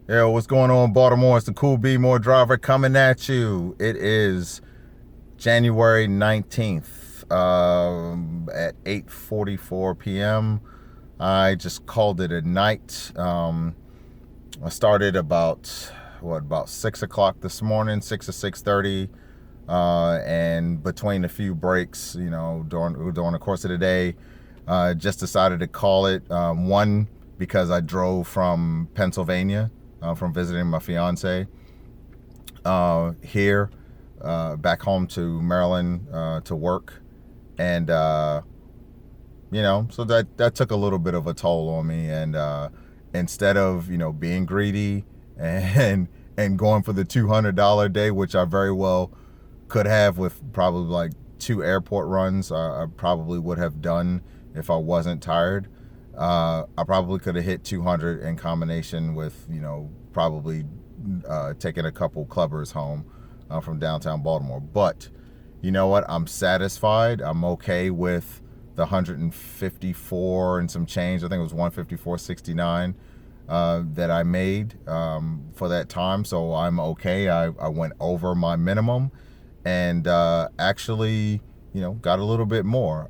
Yo, what's going on, Baltimore? It's the CoolB'more driver coming at you. It is January 19th at 8:44 p.m. I just called it a night. I started about 6 o'clock this morning, 6 to 6:30, and between a few breaks, during the course of the day, just decided to call it. One, because I drove from Pennsylvania, from visiting my fiance here, back home to Maryland, to work, and so that took a little bit of a toll on me. And instead of being greedy and going for the $200 day, which I very well could have with probably like 2 airport runs, I probably would have done if I wasn't tired. I probably could have hit 200 in combination with, probably taking a couple clubbers home from downtown Baltimore. But you know what? I'm satisfied. I'm okay with the 154 and some change. I think it was 154.69 that I made for that time. So I'm okay. I went over my minimum and actually, got a little bit more.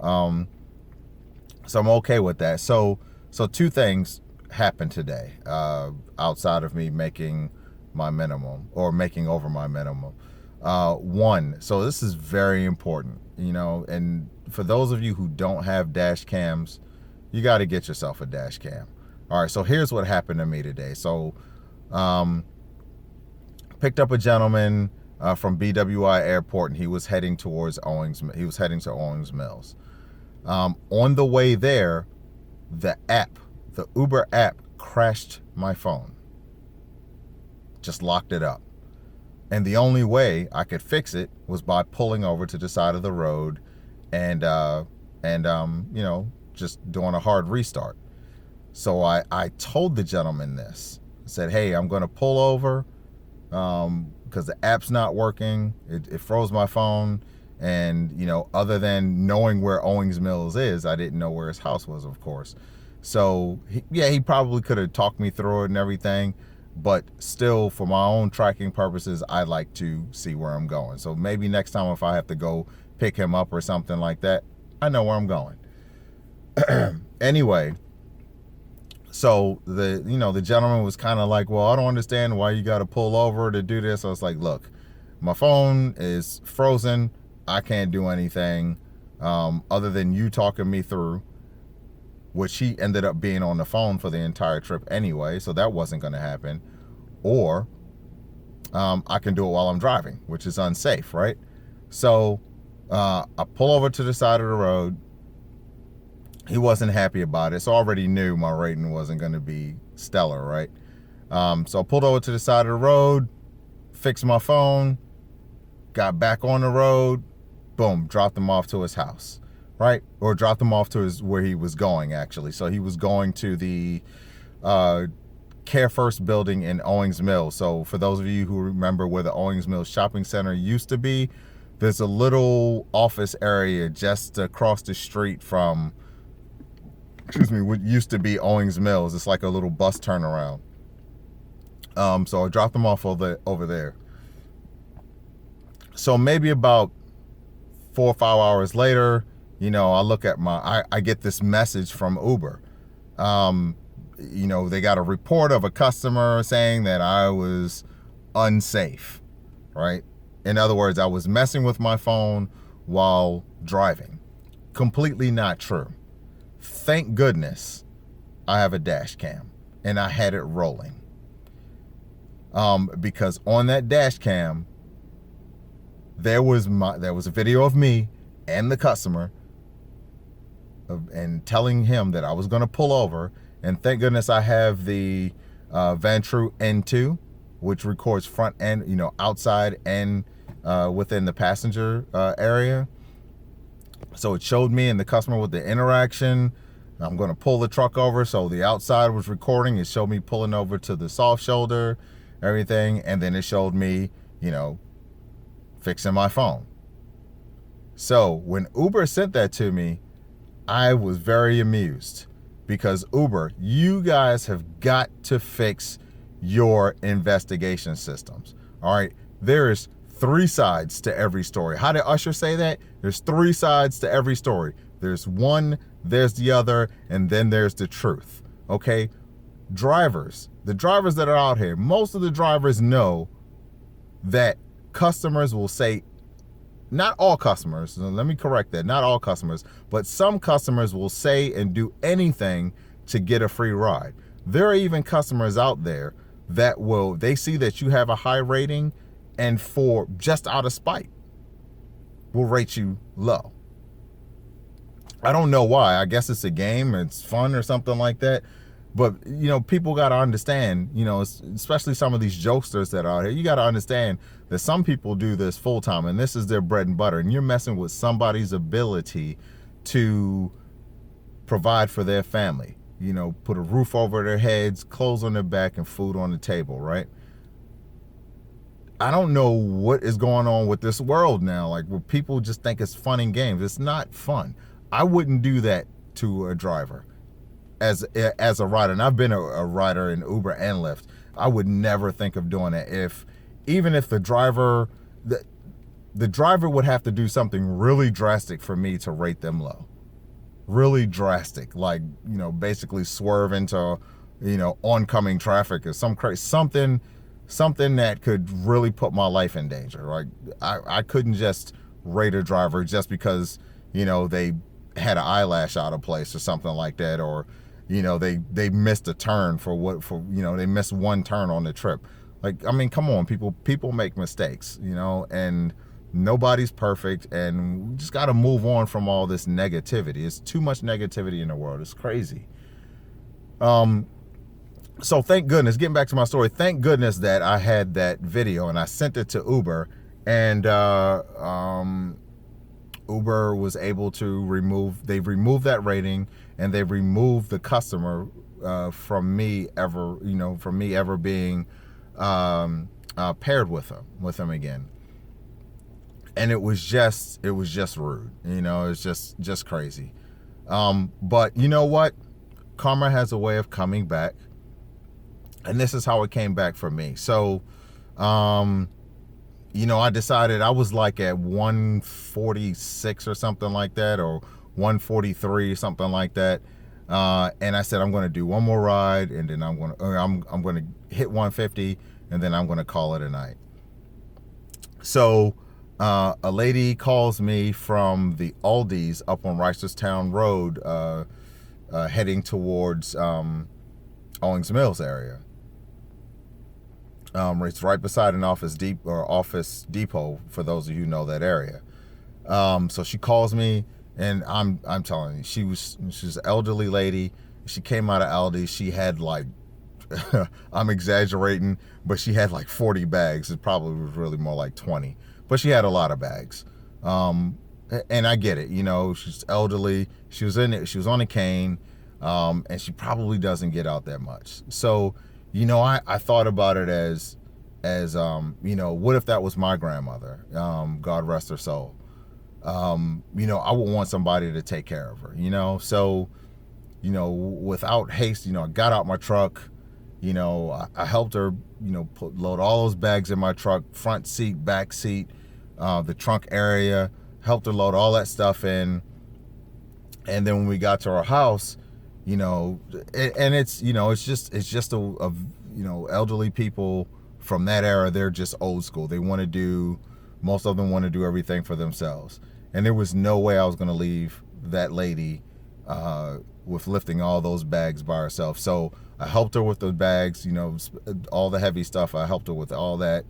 So I'm okay with that. So two things happened today, outside of me making my minimum or making over my minimum. One, so this is very important, and for those of you who don't have dash cams, you got to get yourself a dash cam. All right, so here's what happened to me today. So picked up a gentleman from BWI Airport, and he was heading towards Owings. He was heading to Owings Mills. On the way there, the Uber app crashed my phone. Just locked it up. And the only way I could fix it was by pulling over to the side of the road and just doing a hard restart. So I told the gentleman this. I said, hey, I'm going to pull over because the app's not working. It froze my phone. And, other than knowing where Owings Mills is, I didn't know where his house was, of course. So, he probably could have talked me through it and everything. But still, for my own tracking purposes, I like to see where I'm going. So maybe next time if I have to go pick him up or something like that, I know where I'm going. Anyway, so the gentleman was kind of like, well, I don't understand why you got to pull over to do this. I was like, look, my phone is frozen. I can't do anything other than you talking me through, which he ended up being on the phone for the entire trip anyway, so that wasn't going to happen. Or I can do it while I'm driving, which is unsafe, right? So I pull over to the side of the road. He wasn't happy about it, so I already knew my rating wasn't going to be stellar, right? So I pulled over to the side of the road, fixed my phone, got back on the road, boom, dropped him off to his house, right? Or dropped him off to where he was going, actually. So he was going to the Care First building in Owings Mills. So for those of you who remember where the Owings Mills shopping center used to be, there's a little office area just across the street from, what used to be Owings Mills. It's like a little bus turnaround. So I dropped him off over there. So maybe about 4 or 5 hours later, I look at I get this message from Uber. They got a report of a customer saying that I was unsafe, right? In other words, I was messing with my phone while driving. Completely not true. Thank goodness I have a dash cam and I had it rolling. Because on that dash cam, there was a video of me and the customer and telling him that I was going to pull over. And thank goodness I have the Ventru N2, which records front and, outside and within the passenger area. So it showed me and the customer with the interaction. I'm going to pull the truck over. So the outside was recording. It showed me pulling over to the soft shoulder, everything. And then it showed me, fixing my phone. So when Uber sent that to me, I was very amused because Uber, you guys have got to fix your investigation systems. All right. There's 3 sides to every story. How did Usher say that? There's 3 sides to every story. There's one, there's the other, and then there's the truth. Okay. Drivers, the drivers that are out here, most of the drivers know that customers will say, not all customers, let me correct that, not all customers, but some customers will say and do anything to get a free ride. There are even customers out there that they see that you have a high rating, and for just out of spite, will rate you low. I don't know why. I guess it's a game, it's fun or something like that. But, people got to understand, especially some of these jokesters that are out here, you got to understand that some people do this full time and this is their bread and butter. And you're messing with somebody's ability to provide for their family, put a roof over their heads, clothes on their back, and food on the table, right? I don't know what is going on with this world now, like where people just think it's fun and games. It's not fun. I wouldn't do that to a driver. As a rider, and I've been a rider in Uber and Lyft, I would never think of doing it. Even if the driver would have to do something really drastic for me to rate them low. Really drastic, like, basically swerve into, oncoming traffic or something that could really put my life in danger. Like, I couldn't just rate a driver just because, they had an eyelash out of place or something like that, or they missed a turn they missed one turn on the trip. Like, I mean, come on, people make mistakes, and nobody's perfect, and we just got to move on from all this negativity. It's too much negativity in the world. It's crazy. So thank goodness, getting back to my story, thank goodness that I had that video and I sent it to Uber, and Uber was able to remove that rating, and they removed the customer from me ever being paired with him again. And it was just rude. It's just crazy. But you know what? Karma has a way of coming back. And this is how it came back for me. So, I decided I was like at 146 or something like that, or 143, something like that. And I said, I'm going to do one more ride, and then I'm going to hit 150, and then I'm going to call it a night. So a lady calls me from the Aldi's up on Reisterstown Road, heading towards Owings Mills area. It's right beside an office depot, for those of you who know that area. So she calls me, and I'm telling you, she was an elderly lady. She came out of Aldi. She had like, I'm exaggerating, but she had like 40 bags. It probably was really more like 20, but she had a lot of bags. And I get it, she's elderly. She was on a cane, and she probably doesn't get out that much. So, I thought about it as what if that was my grandmother? God rest her soul. I would want somebody to take care of her, So, without haste, I got out my truck, I helped her, load all those bags in my truck, front seat, back seat, the trunk area, helped her load all that stuff in. And then when we got to our house, and it's just elderly people from that era. They're just old school. Most of them want to do everything for themselves. And there was no way I was going to leave that lady with lifting all those bags by herself. So I helped her with the bags, all the heavy stuff. I helped her with all that.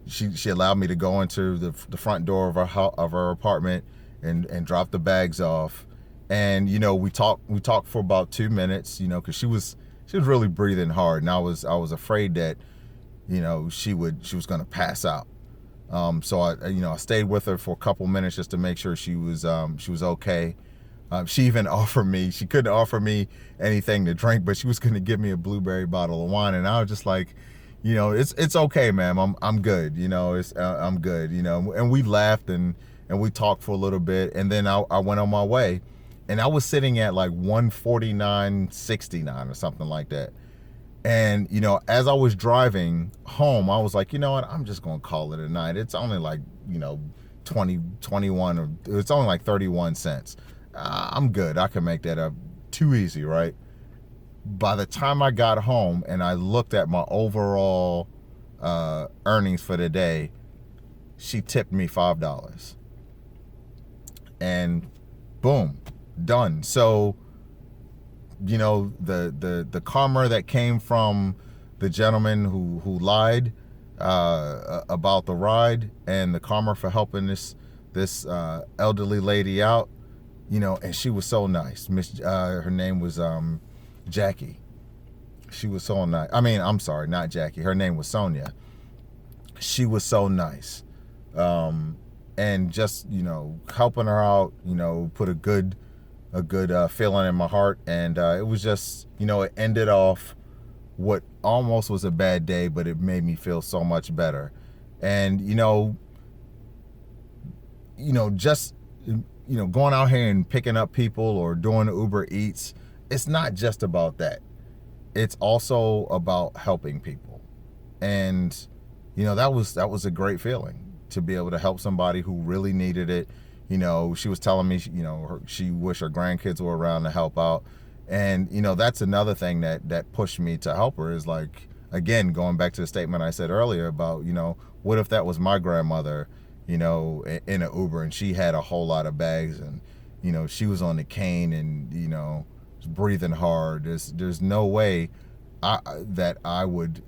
She allowed me to go into the front door of her apartment and drop the bags off. And, we talked for about 2 minutes, because she was really breathing hard, and I was afraid that, she was going to pass out. So I stayed with her for a couple minutes just to make sure she was okay. She even offered me, she couldn't offer me anything to drink, but she was going to give me a blueberry bottle of wine. And I was just like, it's okay, ma'am. I'm good. I'm good, and we laughed and we talked for a little bit, and then I went on my way. and I was sitting at like 149.69 or something like that. And, you know, as I was driving home, I was like, you know what, I'm just going to call it a night. It's only like, you know, 21, or it's only like 31 cents. I'm good. I can make that up too easy, right? By the time I got home and I looked at my overall earnings for the day, she tipped me $5. And boom, done. So, you know, the karma that came from the gentleman who lied about the ride, and the karma for helping this elderly lady out, you know, and she was so nice. Her name was Jackie. She was so nice. I mean, I'm sorry, not Jackie. Her name was Sonia. She was so nice. And just, you know, helping her out, you know, put a good feeling in my heart. And it was just, you know, it ended off what almost was a bad day, but it made me feel so much better. And, you know, just, you know, going out here and picking up people or doing Uber Eats, it's not just about that. It's also about helping people. And, you know, that was a great feeling to be able to help somebody who really needed it. You know, she was telling me, you know, she wished her grandkids were around to help out. And, you know, that's another thing that pushed me to help her, is like, again, going back to the statement I said earlier about, you know, what if that was my grandmother, you know, in an Uber, and she had a whole lot of bags, and, you know, she was on the cane and, you know, breathing hard. There's no way that I would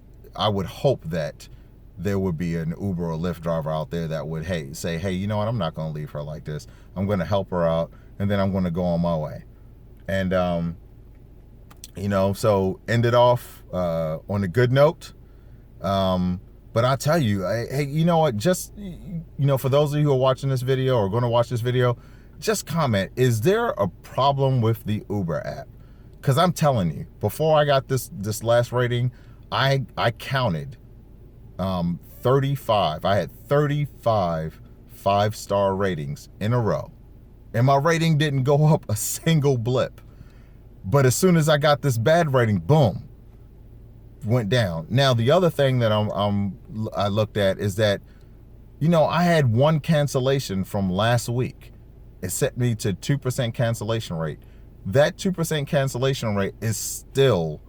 hope that there would be an Uber or Lyft driver out there that would say, hey, you know what, I'm not going to leave her like this. I'm going to help her out, and then I'm going to go on my way. And, you know, so ended off on a good note. But I tell you, hey, you know what, just, you know, for those of you who are watching this video or going to watch this video, just comment, is there a problem with the Uber app? Because I'm telling you, before I got this last rating, I counted 35. I had 35 5-star ratings in a row, and my rating didn't go up a single blip. But as soon as I got this bad rating, boom, went down. Now, the other thing that I looked at is that, you know, I had one cancellation from last week. It set me to 2% cancellation rate. That 2% cancellation rate is still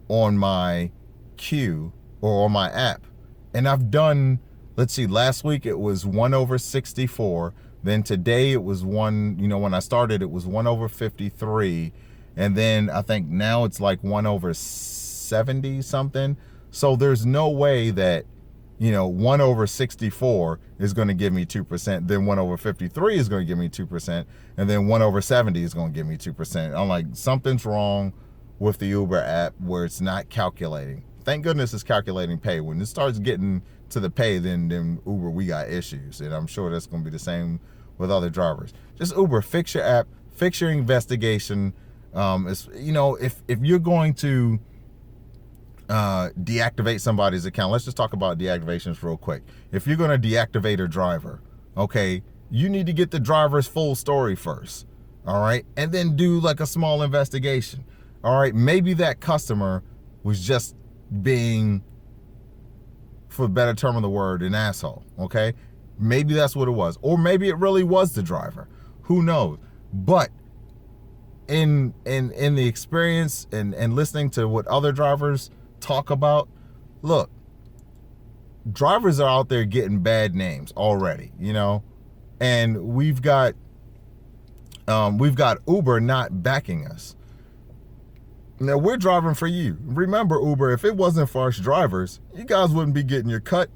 on my queue or on my app. And I've done, let's see, last week it was 1/64. Then today it was when I started, it was 1/53. And then I think now it's like 1/70 something. So there's no way that, you know, 1/64 is going to give me 2%. Then 1/53 is going to give me 2%. And then 1/70 is going to give me 2%. I'm like, something's wrong with the Uber app where it's not calculating. Thank goodness it's calculating pay. When it starts getting to the pay, then Uber, we got issues. And I'm sure that's going to be the same with other drivers. Just Uber, fix your app, fix your investigation. It's, you know, if you're going to deactivate somebody's account, let's just talk about deactivations real quick. If you're going to deactivate a driver, okay, you need to get the driver's full story first, all right, and then do like a small investigation. All right, maybe that customer was just being, for a better term of the word, an asshole. Okay, maybe that's what it was, or maybe it really was the driver. Who knows? But in the experience and listening to what other drivers talk about, look, drivers are out there getting bad names already, you know, and we've got Uber not backing us. Now, we're driving for you. Remember, Uber, if it wasn't for us drivers, you guys wouldn't be getting your cut,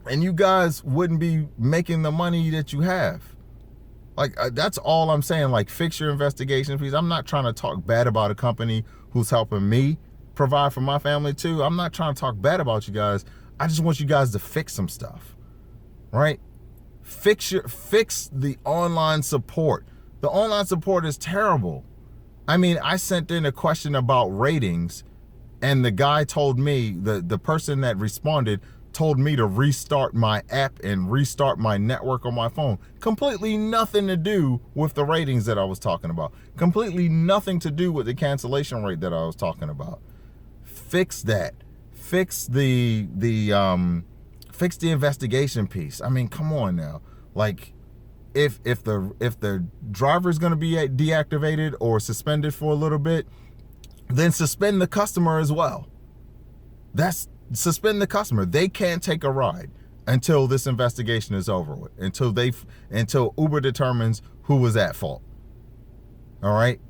and you guys wouldn't be making the money that you have. Like, that's all I'm saying. Like, fix your investigation, please. I'm not trying to talk bad about a company who's helping me provide for my family too. I'm not trying to talk bad about you guys. I just want you guys to fix some stuff, right? Fix the online support. The online support is terrible. I mean, I sent in a question about ratings, and the guy told me, the person that responded told me to restart my app and restart my network on my phone. Completely nothing to do with the ratings that I was talking about. Completely nothing to do with the cancellation rate that I was talking about. Fix that. Fix the investigation piece. I mean, come on now. Like, if the driver's going to be deactivated or suspended for a little bit, then suspend the customer as well. Suspend the customer. They can't take a ride until this investigation is over with, until Uber determines who was at fault. All right?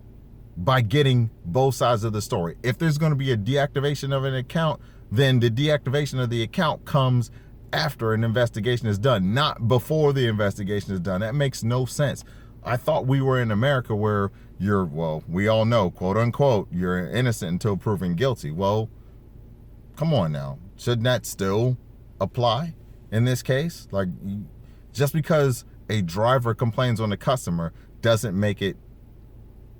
By getting both sides of the story. If there's going to be a deactivation of an account, then the deactivation of the account comes after an investigation is done, not before the investigation is done. That makes no sense. I thought we were in America where we all know, quote unquote, you're innocent until proven guilty. Well, come on now. Shouldn't that still apply in this case? Like, just because a driver complains on a customer doesn't make it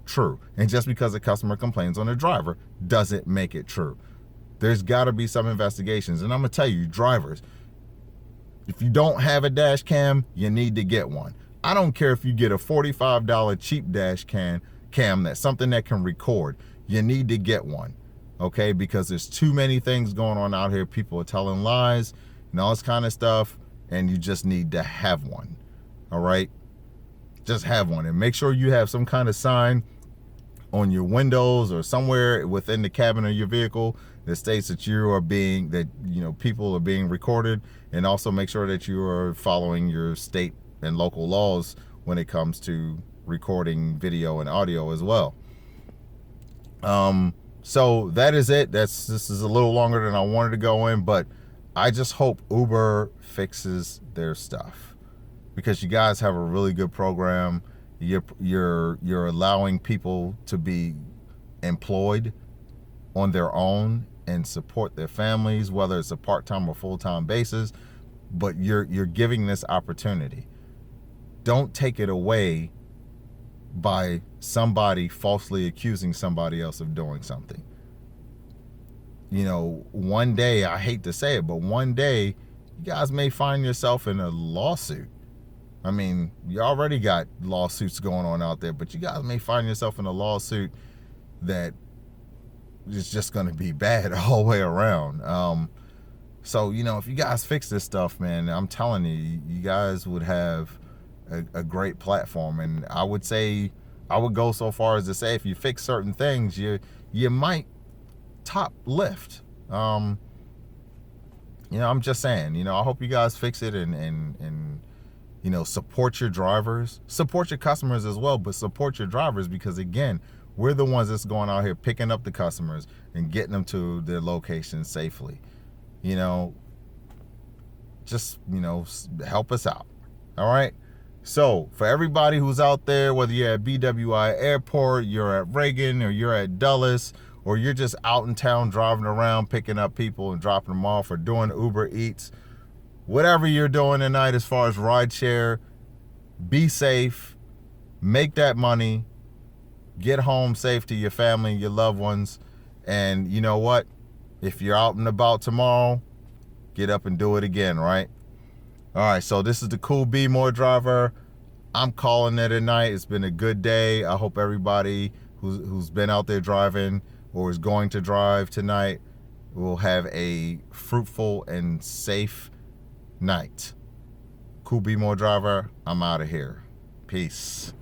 true. And just because a customer complains on a driver doesn't make it true. There's got to be some investigations. And I'm going to tell you, drivers, if you don't have a dash cam, you need to get one. I don't care if you get a $45 cheap dash cam that's something that can record. You need to get one, okay? Because there's too many things going on out here. People are telling lies and all this kind of stuff, and you just need to have one, all right? Just have one, and make sure you have some kind of sign on your windows or somewhere within the cabin of your vehicle that states that people are being recorded, and also make sure that you are following your state and local laws when it comes to recording video and audio as well. So that is it. This is a little longer than I wanted to go in, but I just hope Uber fixes their stuff, because you guys have a really good program. You're allowing people to be employed on their own and support their families, whether it's a part-time or full-time basis, but you're giving this opportunity. Don't take it away by somebody falsely accusing somebody else of doing something. One day, I hate to say it, but one day you guys may find yourself in a lawsuit. I mean, you already got lawsuits going on out there, but you guys may find yourself in a lawsuit that is just going to be bad all the way around. So, if you guys fix this stuff, man, I'm telling you, you guys would have a great platform. And I would go so far as to say, if you fix certain things, you might top Lyft. I'm just saying, I hope you guys fix it and support your drivers, support your customers as well, but support your drivers, because again, we're the ones that's going out here picking up the customers and getting them to their location safely. Just help us out. All right. So for everybody who's out there, whether you're at BWI Airport, you're at Reagan, or you're at Dulles, or you're just out in town driving around picking up people and dropping them off, or doing Uber Eats, whatever you're doing tonight as far as rideshare, be safe, make that money, get home safe to your family, your loved ones. And you know what? If you're out and about tomorrow, get up and do it again, right? All right, so this is the CoolB'more driver. I'm calling it a night. It's been a good day. I hope everybody who's been out there driving or is going to drive tonight will have a fruitful and safe night. CoolB'more driver, I'm out of here. Peace.